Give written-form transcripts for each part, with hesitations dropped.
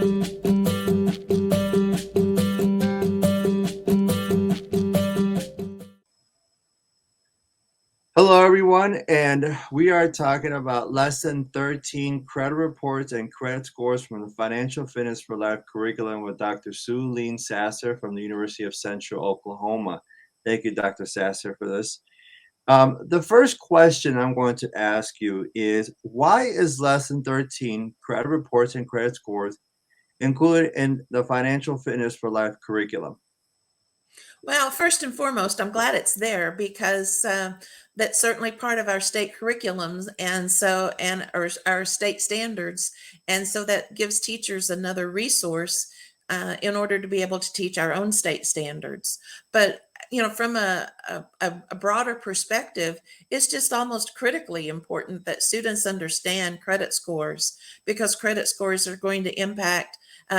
Hello, everyone, and we are talking about Lesson 13, Credit Reports and Credit Scores from the Financial Fitness for Life curriculum with Dr. Lynn Sasser from the University of Central Oklahoma. Thank you, Dr. Sasser, for this. The first question I'm going to ask you is, why is Lesson 13, Credit Reports and Credit Scores, included in the Financial Fitness for Life curriculum? Well, first and foremost, I'm glad it's there because that's certainly part of our state curriculums, and our state standards, and so that gives teachers another resource in order to be able to teach our own state standards. But from a broader perspective, it's just almost critically important that students understand credit scores, because credit scores are going to impact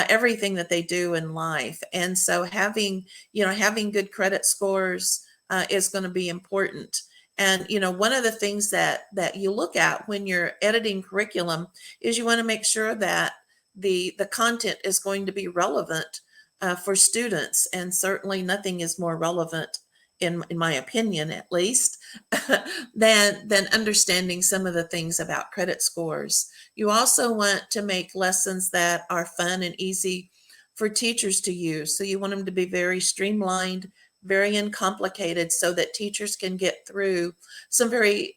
everything that they do in life. And so having good credit scores is going to be important. And one of the things that you look at when you're editing curriculum is you want to make sure that the content is going to be relevant for students. And certainly nothing is more relevant, in my opinion at least, than understanding some of the things about credit scores. You also want to make lessons that are fun and easy for teachers to use. So you want them to be very streamlined, very uncomplicated, so that teachers can get through some very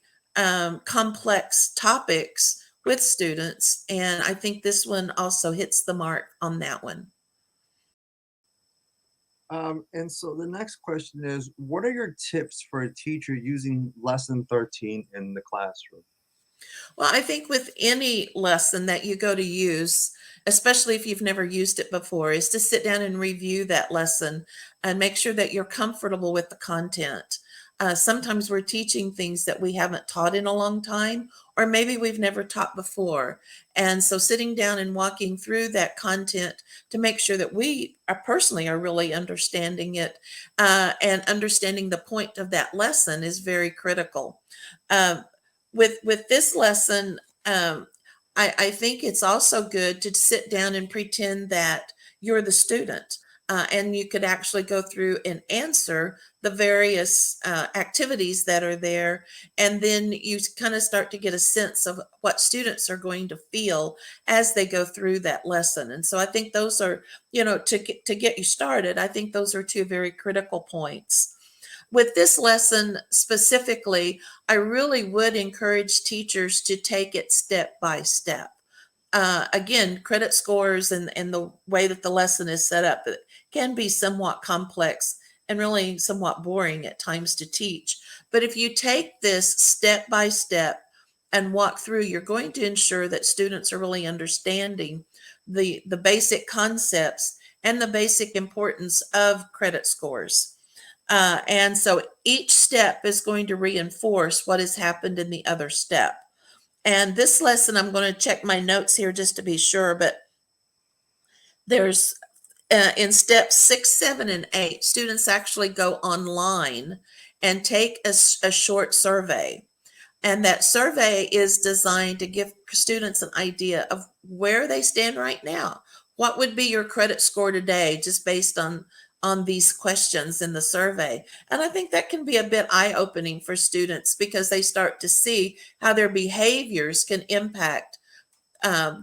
complex topics with students. And I think this one also hits the mark on that one. And so the next question is, what are your tips for a teacher using Lesson 13 in the classroom? Well, I think with any lesson that you go to use, especially if you've never used it before, is to sit down and review that lesson and make sure that you're comfortable with the content. Sometimes we're teaching things that we haven't taught in a long time, or maybe we've never taught before. And so sitting down and walking through that content to make sure that we are personally are really understanding it and understanding the point of that lesson is very critical. Uh, with this lesson, I think it's also good to sit down and pretend that you're the student. And you could actually go through and answer the various activities that are there. And then you kind of start to get a sense of what students are going to feel as they go through that lesson. And so I think those are, to get you started, I think those are two very critical points. With this lesson specifically, I really would encourage teachers to take it step by step. Again, credit scores and the way that the lesson is set up, it can be somewhat complex and really somewhat boring at times to teach. But if you take this step by step and walk through, you're going to ensure that students are really understanding the basic concepts and the basic importance of credit scores. And so each step is going to reinforce what has happened in the other step. And this lesson, I'm going to check my notes here just to be sure, but there's in steps 6, 7, and 8, students actually go online and take a short survey. And that survey is designed to give students an idea of where they stand right now. What would be your credit score today, just based on these questions in the survey? And I think that can be a bit eye-opening for students, because they start to see how their behaviors can impact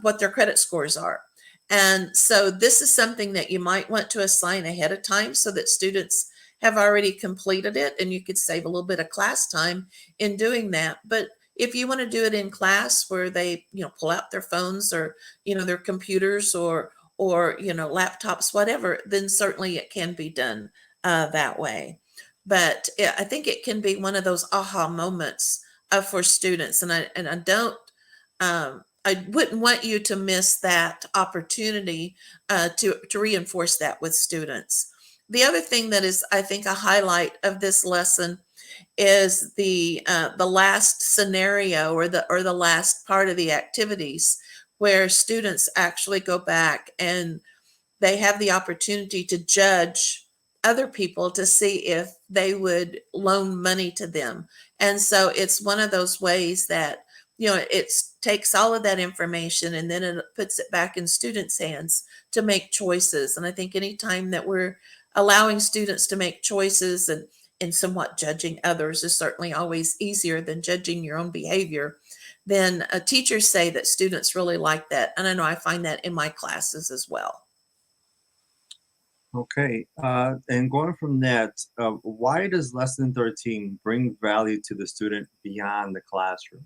what their credit scores are. And so this is something that you might want to assign ahead of time so that students have already completed it, and you could save a little bit of class time in doing that. But if you want to do it in class where they, pull out their phones or, their computers or laptops, whatever, then certainly it can be done that way. But I think it can be one of those aha moments for students, and I don't. I wouldn't want you to miss that opportunity to reinforce that with students. The other thing that is, I think, a highlight of this lesson is the last scenario, or the last part of the activities, where students actually go back and they have the opportunity to judge other people to see if they would loan money to them. And so it's one of those ways that it takes all of that information and then it puts it back in students' hands to make choices. And I think anytime that we're allowing students to make choices and somewhat judging others is certainly always easier than judging your own behavior, then teachers say that students really like that. And I know I find that in my classes as well. Okay. And going from that, why does lesson 13 bring value to the student beyond the classroom?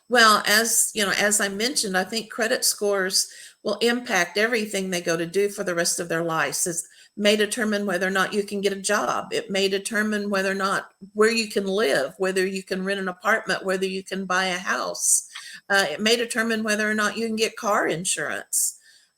Well, as I mentioned, I think credit scores will impact everything they go to do for the rest of their lives. It may determine whether or not you can get a job. It may determine whether or not where you can live, whether you can rent an apartment, whether you can buy a house. It may determine whether or not you can get car insurance.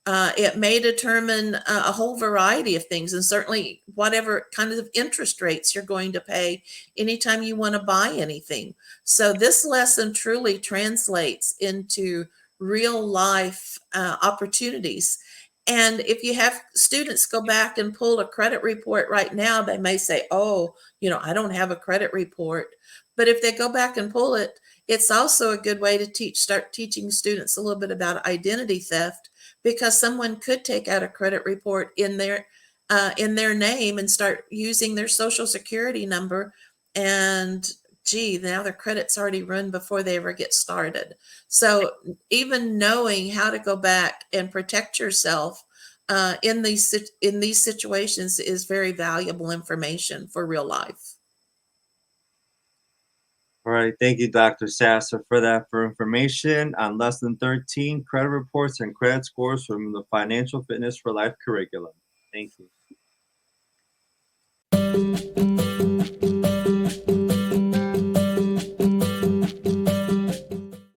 It may determine a whole variety of things, and certainly whatever kind of interest rates you're going to pay anytime you want to buy anything. So this lesson truly translates into real life opportunities. And if you have students go back and pull a credit report right now, they may say, oh, I don't have a credit report. But if they go back and pull it, it's also a good way to start teaching students a little bit about identity theft, because someone could take out a credit report in their name and start using their social security number, and gee, now their credit's already run before they ever get started. So even knowing how to go back and protect yourself in these situations is very valuable information for real life. All right. Thank you, Dr. Sasser, for that for information on lesson 13, credit reports and credit scores from the Financial Fitness for Life curriculum. Thank you.